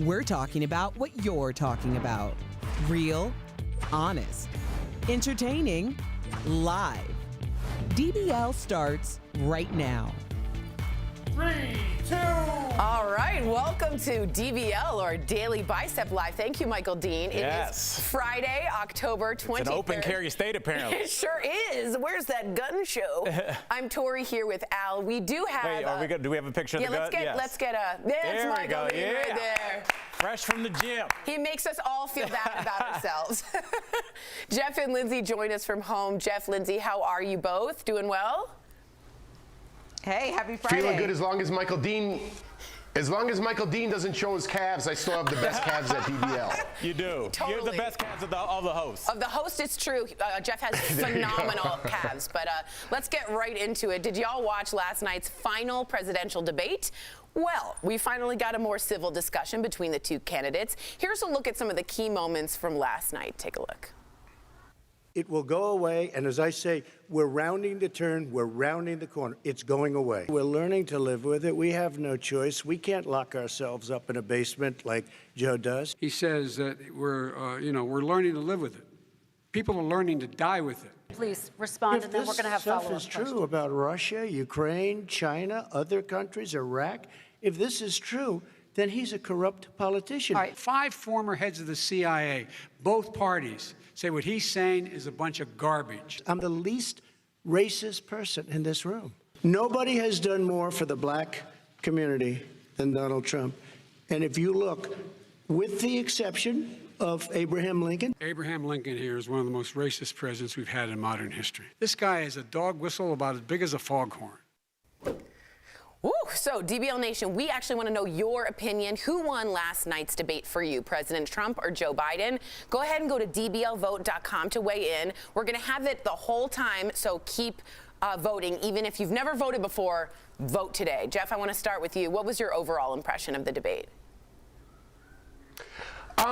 We're talking about what you're talking about. Real, honest, entertaining, live. DBL starts right now. 3, 2. All right, welcome to DBL, or Daily Bicep Live. Thank you, Michael Dean. Yes. It is Friday, October 23rd. It's an open carry state, apparently. It sure is. Where's that gun show? I'm Tori here with Al. We do have. Wait, are we good? Do we have a picture of the gun? Let's get a. There's There we Michael go. Dean Yeah. right there. Fresh from the gym. He makes us all feel bad about ourselves. Jeff and Lindsay join us from home. Jeff, Lindsay, how are you both? Doing well? Hey, happy Friday. Feeling good as long as Michael Dean doesn't show his calves. I still have the best calves at DBL. You do. Totally. You have the best calves of the hosts. Of the host, it's true. Jeff has phenomenal calves. But let's get right into it. Did y'all watch last night's final presidential debate? Well, we finally got a more civil discussion between the two candidates. Here's a look at some of the key moments from last night. Take a look. It will go away, and as I say, we're rounding the turn, we're rounding the corner. It's going away. We're learning to live with it. We have no choice. We can't lock ourselves up in a basement like Joe does. He says that we're learning to live with it. People are learning to die with it. Please respond, If and then we're going to have this follow-up stuff is questions. true about Russia, Ukraine, China, other countries, Iraq, if this is true, then he's a corrupt politician. All right, 5 former heads of the CIA, both parties, say what he's saying is a bunch of garbage. I'm the least racist person in this room. Nobody has done more for the black community than Donald Trump. And if you look, with the exception of Abraham Lincoln. Abraham Lincoln here is one of the most racist presidents we've had in modern history. This guy is a dog whistle about as big as a foghorn. Ooh, so DBL Nation, we actually want to know your opinion. Who won last night's debate for you, President Trump or Joe Biden? Go ahead and go to dblvote.com to weigh in. We're going to have it the whole time, so keep voting. Even if you've never voted before, vote today. Jeff, I want to start with you. What was your overall impression of the debate?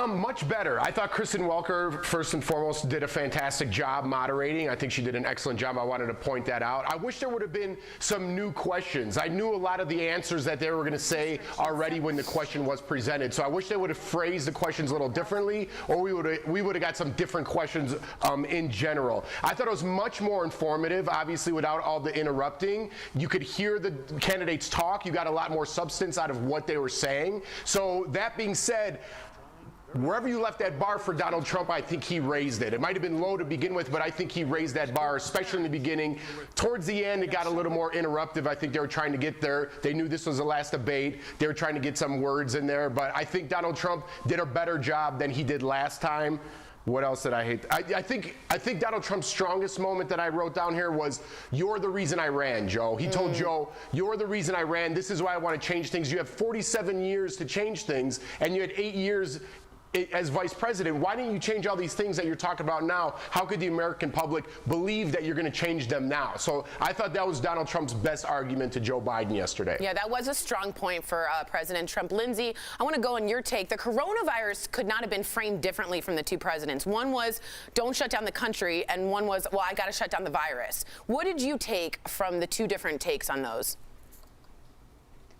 Much better. I thought Kristen Welker, first and foremost, did a fantastic job moderating. I think she did an excellent job. I wanted to point that out. I wish there would have been some new questions. I knew a lot of the answers that they were going to say already when the question was presented. So I wish they would have phrased the questions a little differently, or we would have got some different questions in general. I thought it was much more informative, obviously without all the interrupting. You could hear the candidates talk. You got a lot more substance out of what they were saying. So that being said, wherever you left that bar for Donald Trump, I think he raised it. It might have been low to begin with, but I think he raised that bar, especially in the beginning. Towards the end, it got a little more interruptive. I think they were trying to get there. They knew this was the last debate. They were trying to get some words in there, but I think Donald Trump did a better job than he did last time. What else did I hate? I think Donald Trump's strongest moment that I wrote down here was, "You're the reason I ran, Joe." He told Joe, "You're the reason I ran. This is why I want to change things. You have 47 years to change things, and you had 8 years as vice president. Why didn't you change all these things that you're talking about now? How could the American public believe that you're going to change them now?" So I thought that was Donald Trump's best argument to Joe Biden yesterday. Yeah, that was a strong point for President Trump. Lindsay, I want to go on your take. The coronavirus could not have been framed differently from the two presidents. One was, don't shut down the country, and one was, well, I got to shut down the virus. What did you take from the two different takes on those?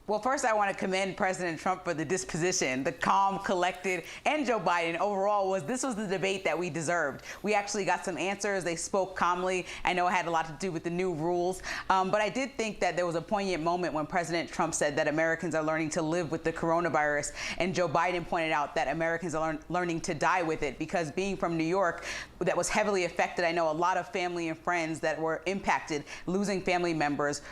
Well, first, I want to commend President Trump for the disposition, the calm, collected, and Joe Biden overall this was the debate that we deserved. We actually got some answers. They spoke calmly. I know it had a lot to do with the new rules, but I did think that there was a poignant moment when President Trump said that Americans are learning to live with the coronavirus, and Joe Biden pointed out that Americans are learning to die with it, because being from New York, that was heavily affected. I know a lot of family and friends that were impacted, losing family members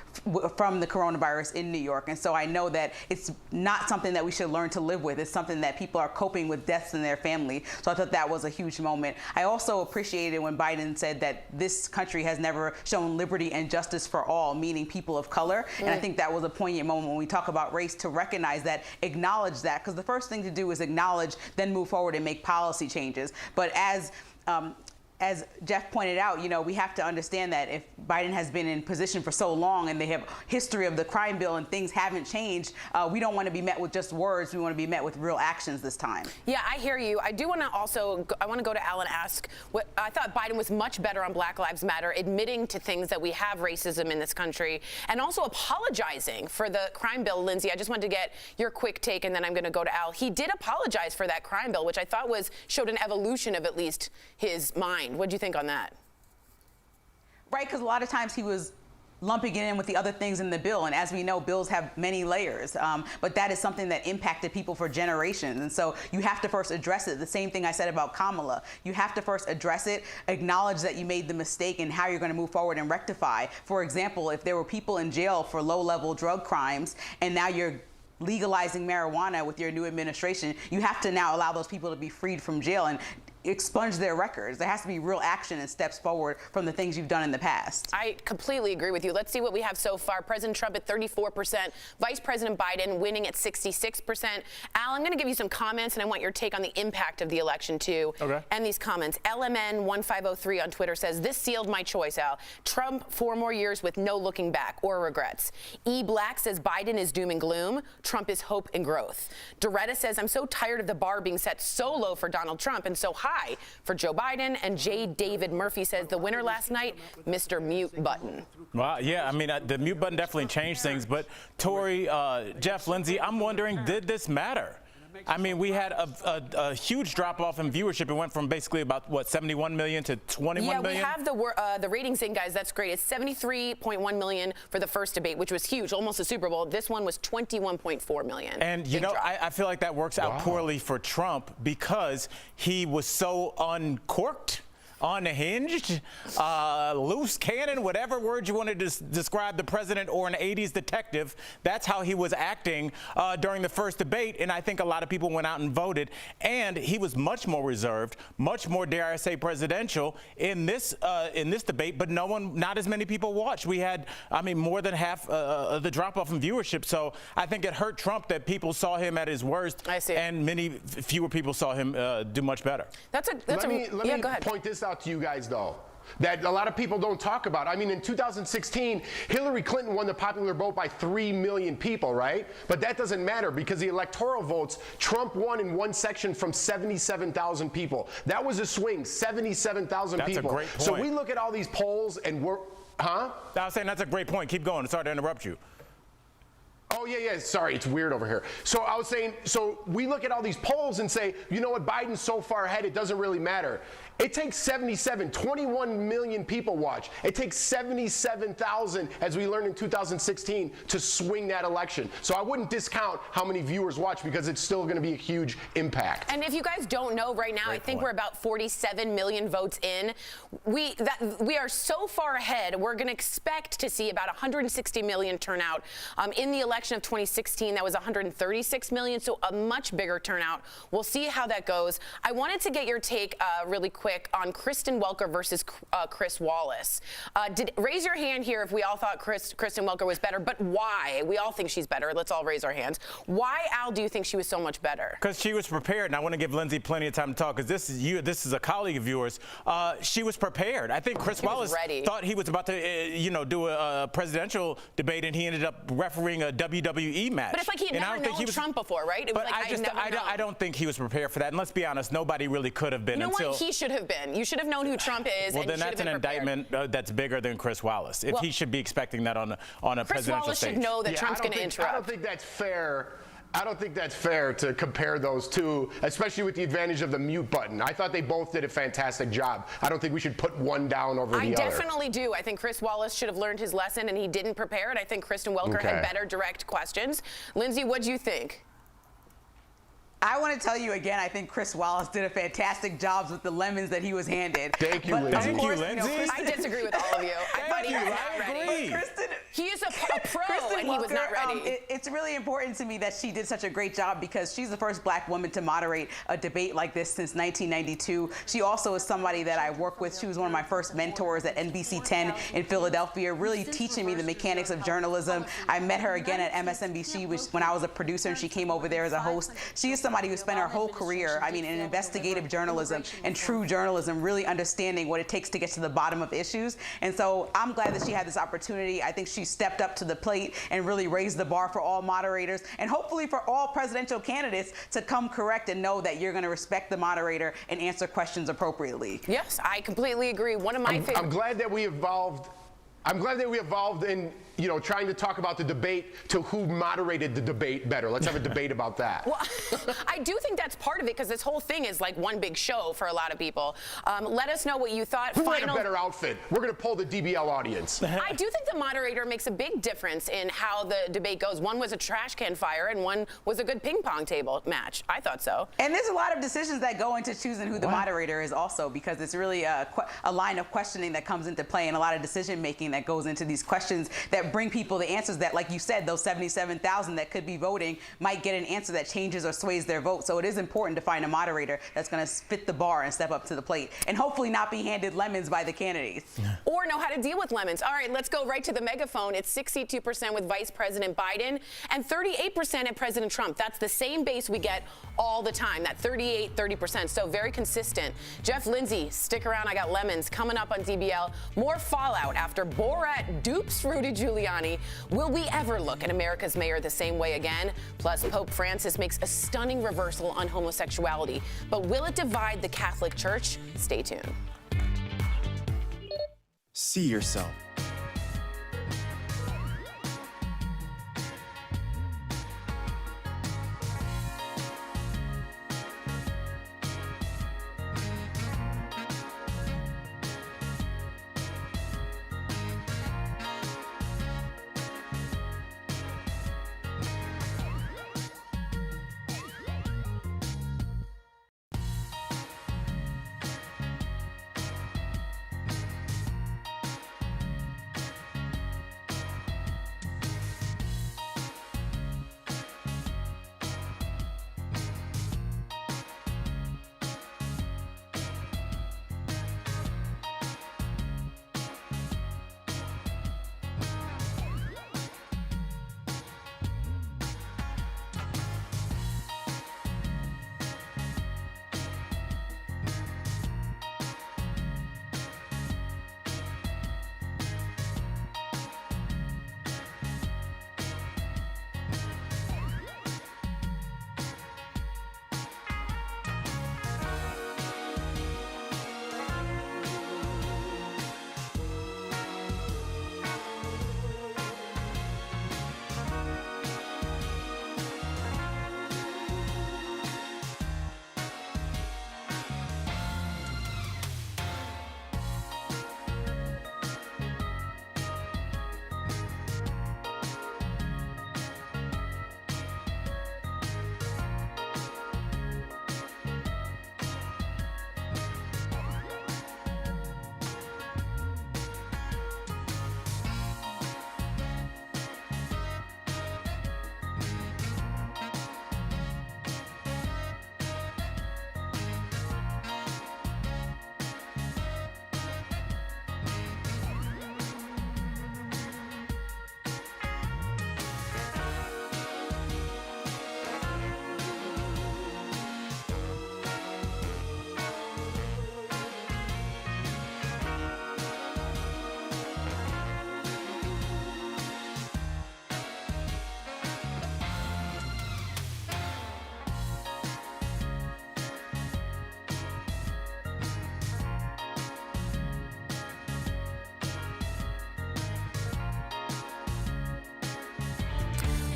from the coronavirus in New York, and so I know that it's not something that we should learn to live with. It's something that people are coping with deaths in their family. So I thought that was a huge moment. I also appreciated when Biden said that this country has never shown liberty and justice for all, meaning people of color. And I think that was a poignant moment when we talk about race, to recognize that, acknowledge that, because the first thing to do is acknowledge, then move forward and make policy changes. But as as Jeff pointed out, we have to understand that if Biden has been in position for so long and they have history of the crime bill and things haven't changed, we don't want to be met with just words. We want to be met with real actions this time. Yeah, I hear you. I do want to also, I want to go to Al and ask, I thought Biden was much better on Black Lives Matter, admitting to things that we have racism in this country, and also apologizing for the crime bill. Lindsay, I just wanted to get your quick take, and then I'm going to go to Al. He did apologize for that crime bill, which I thought showed an evolution of at least his mind. What do you think on that? Right, because a lot of times he was lumping it in with the other things in the bill. And as we know, bills have many layers. But that is something that impacted people for generations. And so you have to first address it. The same thing I said about Kamala. You have to first address it, acknowledge that you made the mistake and how you're going to move forward and rectify. For example, if there were people in jail for low-level drug crimes and now you're legalizing marijuana with your new administration, you have to now allow those people to be freed from jail and expunge their records. There has to be real action and steps forward from the things you've done in the past. I completely agree with you. Let's see what we have so far. President Trump at 34%, Vice President Biden winning at 66%. Al, I'm going to give you some comments, and I want your take on the impact of the election, too. Okay. And these comments. LMN1503 on Twitter says, this sealed my choice, Al. Trump, 4 more years with no looking back or regrets. E. Black says, Biden is doom and gloom. Trump is hope and growth. Doretta says, I'm so tired of the bar being set so low for Donald Trump and so high for Joe Biden. And J. David Murphy says the winner last night, Mr. Mute Button. Well, yeah, I mean, the mute button definitely changed things. But Tori, Jeff, Lindsay, I'm wondering, did this matter? I mean, we had a huge drop-off in viewership. It went from basically about, 71 million to 21 million? Yeah, we have the ratings in, guys. That's great. It's 73.1 million for the first debate, which was huge, almost a Super Bowl. This one was 21.4 million. And, I feel like that works out poorly for Trump because he was so uncorked, unhinged, loose cannon, whatever word you want to describe the president or an 80s detective. That's how he was acting during the first debate, and I think a lot of people went out and voted. And he was much more reserved, much more, dare I say, presidential in this debate. But not as many people watched. We had, more than half of the drop-off in viewership. So I think it hurt Trump that people saw him at his worst. I see. And fewer people saw him do much better. Let me go ahead. Point this out to you guys, though, that a lot of people don't talk about. In 2016, Hillary Clinton won the popular vote by 3 million people, right? But that doesn't matter because the electoral votes, Trump won in one section from 77,000 people. That was a swing, 77,000 people. That's a great point. So we look at all these polls and we're, I was saying that's a great point. Keep going. Sorry to interrupt you. Oh, yeah. Sorry, it's weird over here. So I was saying, so we look at all these polls and say, you know what, Biden's so far ahead, it doesn't really matter. It takes 21 million people watch. It takes 77,000, as we learned in 2016, to swing that election. So I wouldn't discount how many viewers watch because it's still going to be a huge impact. And if you guys don't know right now, I think we're about 47 million votes in. We are so far ahead. We're going to expect to see about 160 million turnout. In the election of 2016, that was 136 million, so a much bigger turnout. We'll see how that goes. I wanted to get your take really quick on Kristen Welker versus Chris Wallace. Raise your hand here if we all thought Kristen Welker was better, but why? We all think she's better. Let's all raise our hands. Why, Al, do you think she was so much better? Because she was prepared, and I want to give Lindsay plenty of time to talk because this is a colleague of yours. She was prepared. I think Chris Wallace thought he was about to, do a presidential debate, and he ended up refereeing a WWE match. But it's like he had never known Trump before, right? It was I don't think he was prepared for that. And let's be honest, nobody really could have been until. He should have been. You should have known who Trump is. Well, then that's an indictment that's bigger than Chris Wallace. If he should be expecting that on a presidential stage. Chris Wallace should know that Trump's going to interrupt. I don't think that's fair. I don't think that's fair to compare those two, especially with the advantage of the mute button. I thought they both did a fantastic job. I don't think we should put one down over the other. I definitely do. I think Chris Wallace should have learned his lesson, and he didn't prepare it. I think Kristen Welker had better direct questions. Lindsay, what do you think? I want to tell you again, I think Chris Wallace did a fantastic job with the lemons that he was handed. Thank you, Lindsay. Thank you, Lindsay. I disagree with all of you. I thought he was not ready. He is a pro, and he was not ready. It's really important to me that she did such a great job because she's the first black woman to moderate a debate like this since 1992. She also is somebody that I work with. She was one of my first mentors at NBC 10 in Philadelphia, really teaching me the mechanics of journalism. I met her again at MSNBC when I was a producer, and she came over there as a host. She is somebody who spent her whole career, I mean, in investigative journalism and true journalism, really understanding what it takes to get to the bottom of issues. And so I'm glad that she had this opportunity. I think she stepped up to the plate and really raised the bar for all moderators and hopefully for all presidential candidates to come correct and know that you're going to respect the moderator and answer questions appropriately. Yes, I completely agree. One of my favorite. I'm glad that we evolved. I'm glad that we evolved in, you know, trying to talk about the debate to who moderated the debate better. Let's have a debate about that. Well, I do think that's part of it because this whole thing is like one big show for a lot of people. Let us know what you thought. Who had a better outfit? We're going to poll the DBL audience. I do think the moderator makes a big difference in how the debate goes. One was a trash can fire and one was a good ping pong table match. I thought so. And there's a lot of decisions that go into choosing who the moderator is also, because it's really a line of questioning that comes into play and a lot of decision making that goes into these questions that bring people the answers that, like you said, those 77,000 that could be voting might get an answer that changes or sways their vote. So it is important to find a moderator that's going to fit the bar and step up to the plate and hopefully not be handed lemons by the candidates. Or know how to deal with lemons. All right, let's go right to the megaphone. It's 62% with Vice President Biden and 38% at President Trump. That's the same base we get all the time, that 30%. So very consistent. Jeff Lindsay, stick around. I got lemons coming up on DBL. More fallout after Borat dupes Rudy Giuliani. Will we ever look at America's mayor the same way again? Plus, Pope Francis makes a stunning reversal on homosexuality. But will it divide the Catholic Church? Stay tuned. See yourself.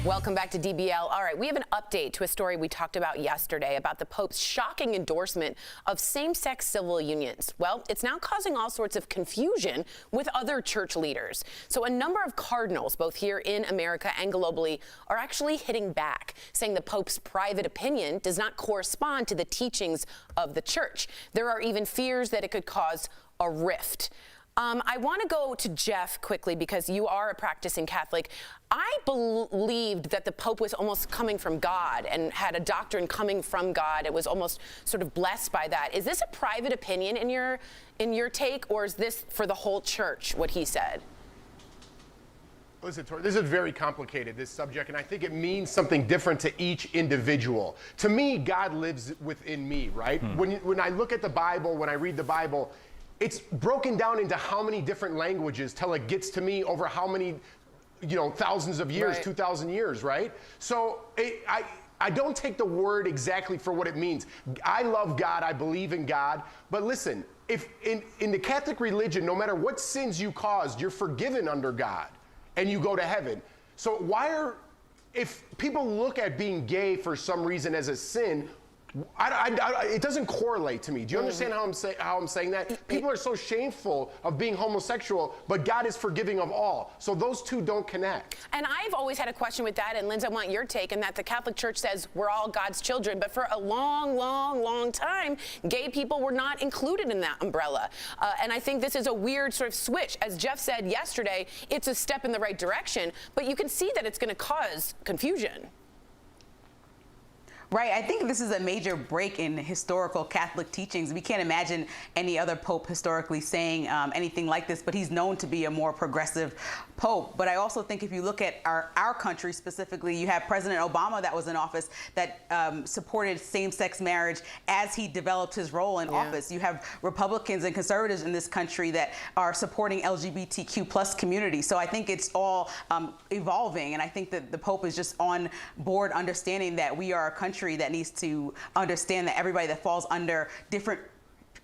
Welcome back to DBL. All right, we have an update to a story we talked about yesterday about the Pope's shocking endorsement of same-sex civil unions. Well, it's now causing all sorts of confusion with other church leaders. So a number of cardinals, both here in America and globally, are actually hitting back, saying the Pope's private opinion does not correspond to the teachings of the church. There are even fears that it could cause a rift. I want to go to Jeff quickly because you are a practicing Catholic. I believed that the Pope was almost coming from God and had a doctrine coming from God. It was almost sort of blessed by that. Is this a private opinion in your take, or is this for the whole church, what he said? Listen, Tori, this is very complicated, this subject, and I think it means something different to each individual. To me, God lives within me, right? When I look at the Bible, when I read the Bible, it's broken down into how many different languages till it gets to me over how many, thousands of years, 2,000 years, right? So I don't take the word exactly for what it means. I love God, I believe in God, but listen, if in the Catholic religion, no matter what sins you caused, you're forgiven under God. And you go to heaven. So if people look at being gay for some reason as a sin, it doesn't correlate to me. Do you understand how I'm saying that? People are so shameful of being homosexual, but God is forgiving of all. So those two don't connect. And I've always had a question with that, and Linz, I want your take, and that the Catholic Church says we're all God's children, but for a long, long, long time, gay people were not included in that umbrella. And I think this is a weird sort of switch. As Jeff said yesterday, it's a step in the right direction, but you can see that it's going to cause confusion. Right. I think this is a major break in historical Catholic teachings. We can't imagine any other pope historically saying anything like this, but he's known to be a more progressive pope. But I also think if you look at our country specifically, you have President Obama that was in office that supported same-sex marriage as he developed his role in office. You have Republicans and conservatives in this country that are supporting LGBTQ+ community. So I think it's all evolving, and I think that the pope is just on board understanding that we are a country that needs to understand that everybody that falls under different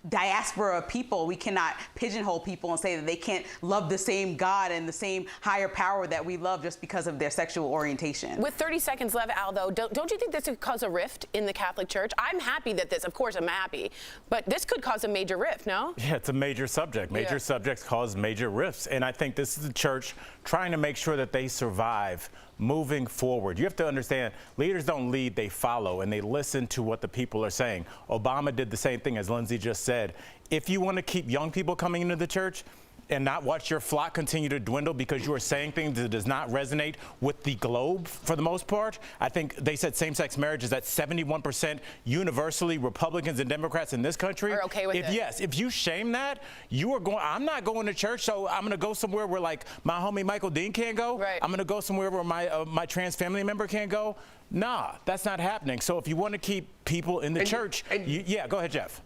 diaspora of people, we cannot pigeonhole people and say that they can't love the same God and the same higher power that we love just because of their sexual orientation. With 30 seconds left, Al, though, don't you think this could cause a rift in the Catholic Church? I'm happy that of course I'm happy, but this could cause a major rift, no? Yeah, it's a major subject. Major subjects cause major rifts. And I think this is the church trying to make sure that they survive moving forward. You have to understand, leaders don't lead, they follow, and they listen to what the people are saying. Obama did the same thing, as Lindsay just said. If you want to keep young people coming into the church and not watch your flock continue to dwindle because you are saying things that does not resonate with the globe for the most part, I think they said same-sex marriage is at 71% universally. Republicans and Democrats in this country are okay with it. Yes, if you shame that, you are going, I'm not going to church, so I'm going to go somewhere where like my homie Michael Dean can't go. Right. I'm going to go somewhere where my trans family member can't go. Nah, that's not happening. So if you want to keep people in the church, go ahead, Jeff.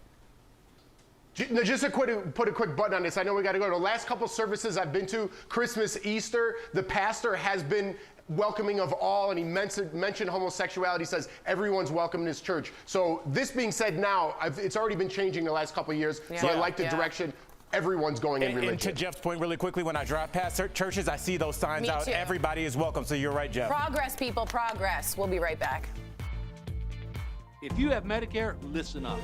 Just to put a quick button on this, I know we got to go. The last couple services I've been to, Christmas, Easter, the pastor has been welcoming of all, and he mentioned homosexuality, says everyone's welcome in his church. So this being said now, it's already been changing the last couple of years, so I like the direction. Everyone's going in religion. And to Jeff's point really quickly, when I drive past churches, I see those signs out. Too. Everybody is welcome, so you're right, Jeff. Progress, people, progress. We'll be right back. If you have Medicare, listen up.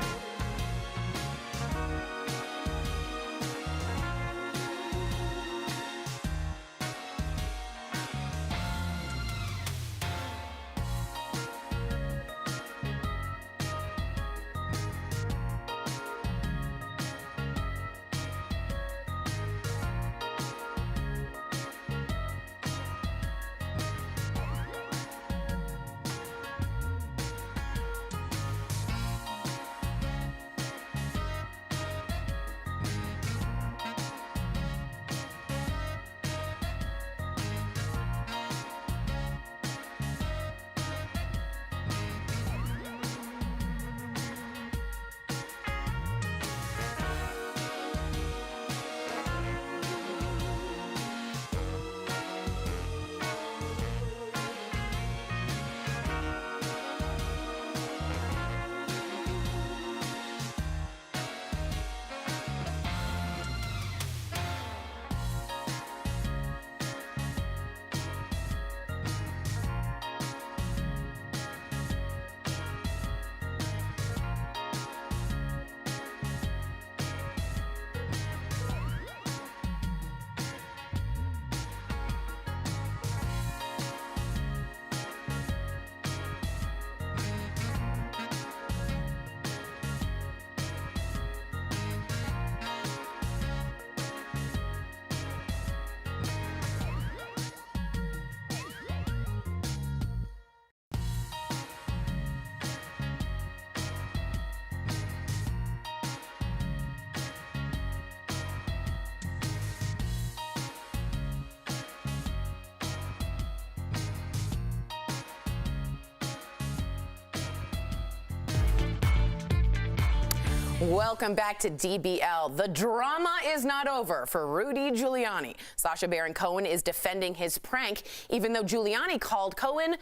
Welcome back to DBL. The drama is not over for Rudy Giuliani. Sacha Baron Cohen is defending his prank, even though Giuliani called Cohen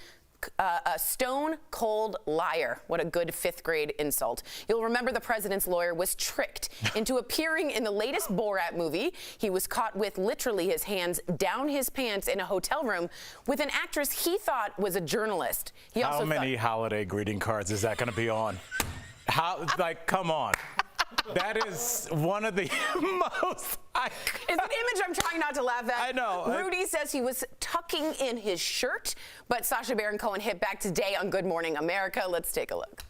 a stone-cold liar. What a good fifth-grade insult. You'll remember the president's lawyer was tricked into appearing in the latest Borat movie. He was caught with literally his hands down his pants in a hotel room with an actress he thought was a journalist. He also How many holiday greeting cards is that going to be on? Like, come on. That is one of the most... It's an image I'm trying not to laugh at. I know. Rudy says he was tucking in his shirt, but Sacha Baron Cohen hit back today on Good Morning America. Let's take a look.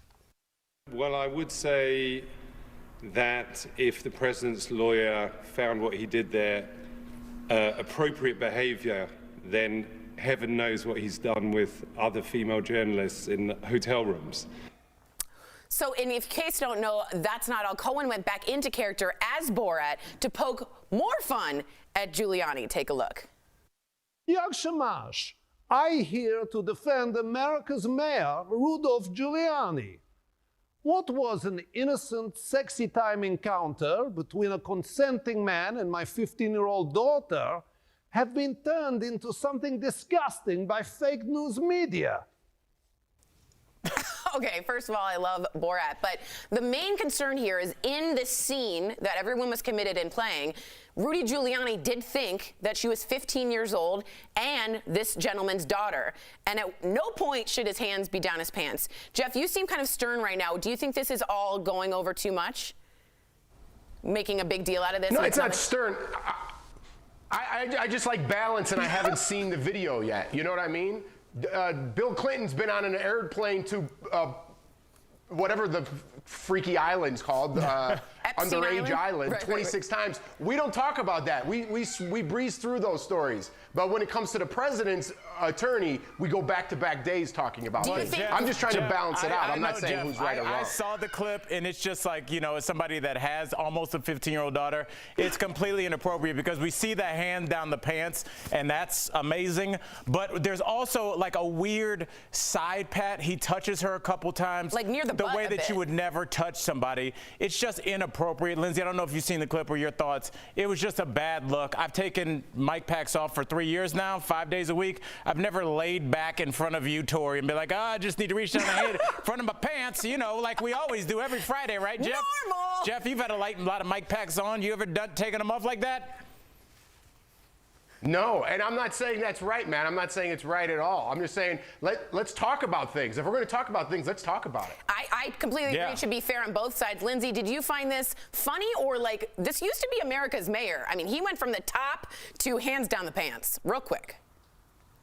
Well, I would say that if the president's lawyer found what he did there appropriate behavior, then heaven knows what he's done with other female journalists in hotel rooms. So, in case you don't know, that's not all. Cohen went back into character as Borat to poke more fun at Giuliani. Take a look. Yakshamash, I here to defend America's mayor, Rudolph Giuliani. What was an innocent, sexy time encounter between a consenting man and my 15-year-old daughter have been turned into something disgusting by fake news media. Okay, first of all, I love Borat, but the main concern here is in this scene that everyone was committed in playing, Rudy Giuliani did think that she was 15 years old and this gentleman's daughter, and at no point should his hands be down his pants. Jeff, you seem kind of stern right now. Do you think this is all going over too much? Making a big deal out of this? No, it's not stern. I just like balance, and I haven't seen the video yet. You know what I mean? Bill Clinton's been on an airplane to whatever the freaky island's called, Underage Island, right, 26 times. We don't talk about that. We breeze through those stories. But when it comes to the president's attorney, we go back-to-back days talking about it. I'm just trying to balance it out. I'm not saying who's right or wrong. I saw the clip, and it's just like, you know, as somebody that has almost a 15-year-old daughter, it's completely inappropriate because we see that hand down the pants, and that's amazing. But there's also like a weird side pat. He touches her a couple times. Like near the butt way that you would never touch somebody. It's just inappropriate. Lindsay, I don't know if you've seen the clip or your thoughts. It was just a bad look. I've taken mic packs off for 3 years now, 5 days a week. I've never laid back in front of you, Tori, and be like, I just need to reach down my head in front of my pants, you know, like we always do every Friday, right, Jeff? Normal. Jeff, you've had a lot of mic packs on. You ever taken them off like that? No, and I'm not saying that's right, man. I'm not saying it's right at all. I'm just saying let's talk about things. If we're going to talk about things, let's talk about it. I completely agree. It should be fair on both sides. Lindsay, did you find this funny or like this used to be America's mayor? I mean, he went from the top to hands down the pants real quick.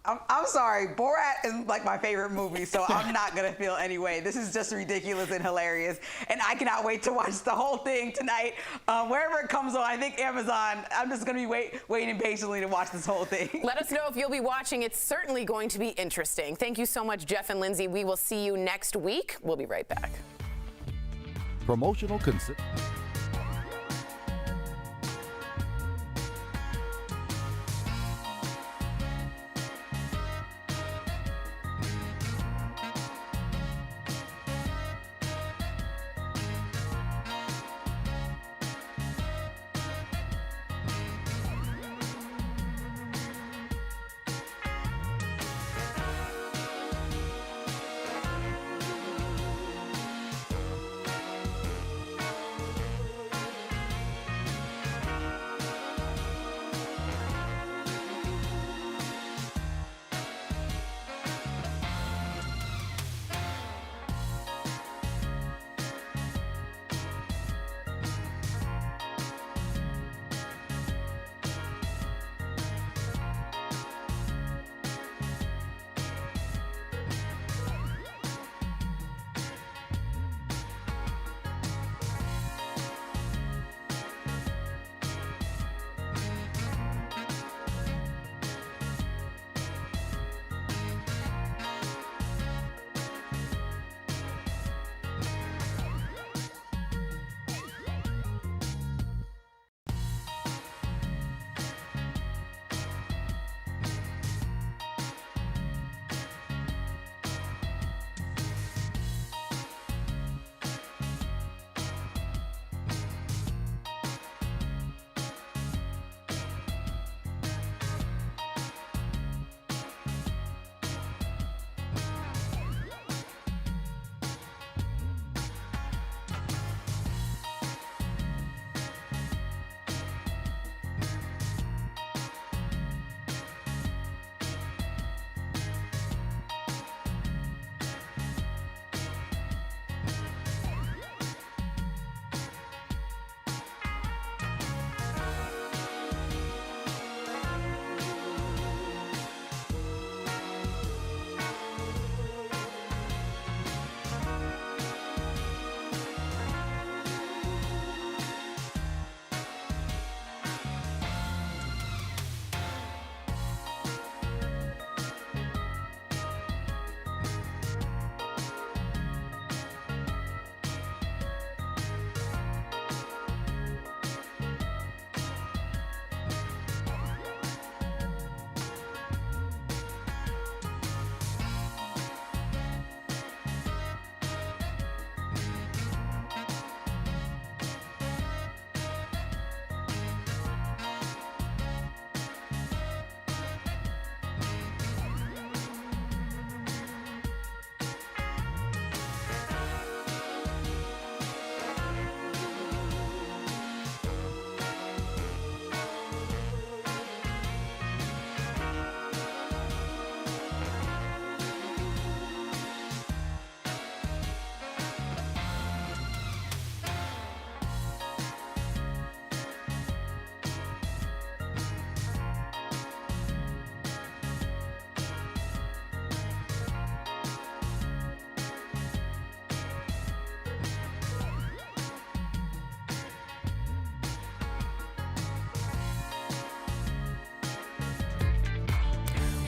I'm sorry, Borat is like my favorite movie, so I'm not gonna feel any way. This is just ridiculous and hilarious, and I cannot wait to watch the whole thing tonight. Wherever it comes on, I think Amazon, I'm just gonna be waiting patiently to watch this whole thing. Let us know if you'll be watching. It's certainly going to be interesting. Thank you so much, Jeff and Lindsay. We will see you next week. We'll be right back. Promotional consent.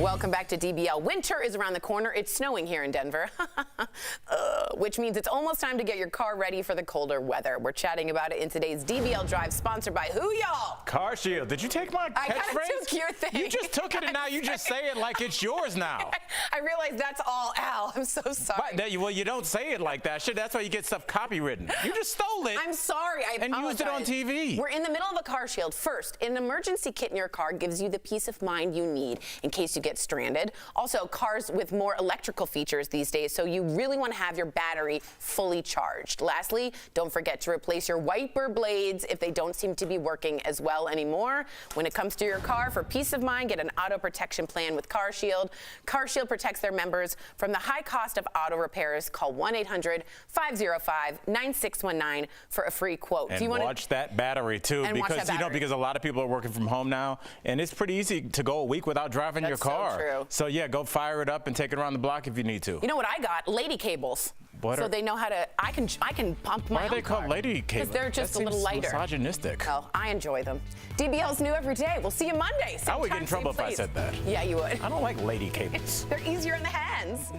Welcome back to DBL. Winter is around the corner. It's snowing here in Denver, which means it's almost time to get your car ready for the colder weather. We're chatting about it in today's DBL Drive, sponsored by who, y'all? Car Shield. Did you take my catchphrase? I kind of took your thing. You just took it, and now you just say it like it's yours now. I realize that's all Al. I'm so sorry. Well, you don't say it like that. Shit, that's why you get stuff copywritten. You just stole it. I'm sorry. I and apologize. used it on TV. We're in the middle of a Car Shield. First, an emergency kit in your car gives you the peace of mind you need in case you get stranded. Also, cars with more electrical features these days, so you really want to have your battery fully charged. Lastly, don't forget to replace your wiper blades if they don't seem to be working as well anymore. When it comes to your car, for peace of mind, get an auto protection plan with Car Shield. Car Shield protects their members from the high cost of auto repairs. Call 1-800-505-9619 for a free quote. And watch that battery too, because because a lot of people are working from home now, and it's pretty easy to go a week without driving your car. So true. So yeah, go fire it up and take it around the block if you need to. You know what I got? Lady cables. So they know how to. I can pump my own car. Why are they called lady cables? Because they're just a little lighter. Misogynistic. Well, I enjoy them. DBL's new every day. We'll see you Monday. I would get in trouble if I said that. Yeah, you would. I don't like lady cables. They're easier in the hands.